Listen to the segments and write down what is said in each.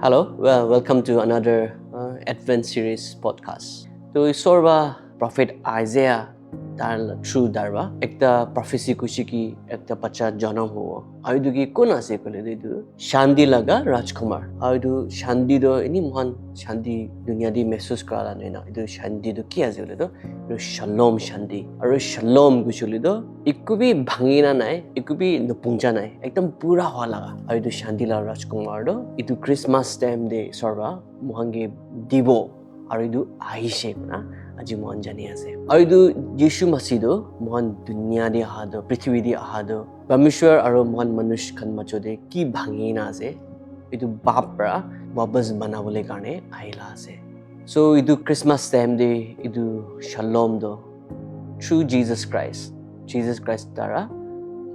Hello, welcome to another Advent series podcast. So, Sorba Prophet Isaiah dar true darba ekta prophecy kushi ki ekta bacha janam huwa. Aidu ki kon ase kole dedu Shandi laga Rajkumar. Aidu Shandi do ini mohan Shandi dunia di message kara na idu Shandi do ki ase kole do idu Shalom Shandi. Aru Shalom kushuli do ikku bi bhangina nai, ikku bi nupungja nai. Ekdam pura hoa laga. Aidu Shandi laga Rajkumar do idu Christmas time de sorba mohange dibo aru idu ahishe na আজি মন জানি আছে আৰু যিশু মাসিদো মহান দুনিয়া দি আহাদো পৃথিবী দি আহাদো পৰমেশ্বৰ আৰু মহান মনুষ্য খান মাজতে কি ভাঙি না আছে এটো বাপৰা বাবস বানাবলে কাৰণে আহিলা আছে সো এটো ক্ৰিসমাস টাইম দে এটো শালম দো থ্ৰু জিসাস ক্ৰাইস্ট দ্বাৰা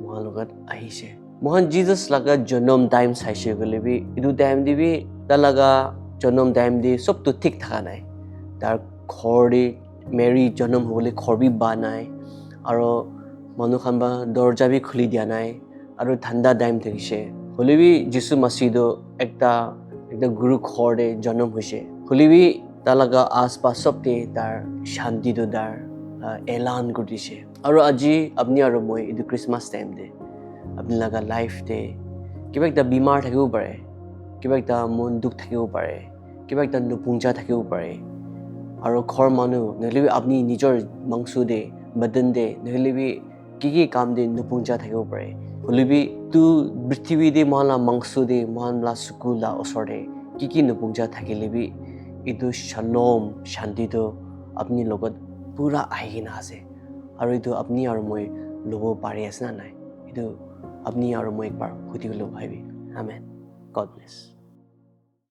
মহান লগত আহিছে মহান জিসাস লাগা জনম টাইম চাইছে গলে বি এটো টাইম দিবি তা লাগা জনম টাইম দি সব তো ঠিক থাকা নাই তাৰ ঘৰৰে মেৰী জনম হ'বলৈ ঘৰবি বা নাই আৰু মানুহখন বা দৰজা বি খুলি দিয়া নাই আৰু ঠাণ্ডা টাইম থাকিছে হ'লেবি যিশু মাসিদো একটা গুৰু ঘৰৰে জনম হৈছে হ'লেবি তাৰ লগা আশপাশ সবতে তাৰ শান্তিটো তাৰ এলান কৰিছে আৰু আজি আপুনি আৰু মই এইটো ক্ৰিসমাস টাইম দে আপুনি লগা লাইফ দে কিবা একটা বিমাৰ থাকিব পাৰে কিবা একটা মন দুখ থাকিব পাৰে কিবা একটা নুপুঞ্জা থাকিব পাৰে আৰু ঘৰ মানুহ নহলে আপনি নিজৰ মাংস দে বদন দে নহলে কি কাম দে নুপুঞ্জা থাকিব পাৰে হলিবি তু পৃথিৱী দে মহালা মাংস দে মহালা সুকুলা ওচৰে কি নুপুঞ্জা থাকিলেবি এইটো শালম শান্তিটো আপনি লগত পুৰা আহি না আছে আৰু এইটো আপনি আৰু মই ল'ব পাৰি আছে না নাই এইটো আপনি আৰু মই একবাৰ সুধিবলৈ ভাবি আমেন গড ব্লেছ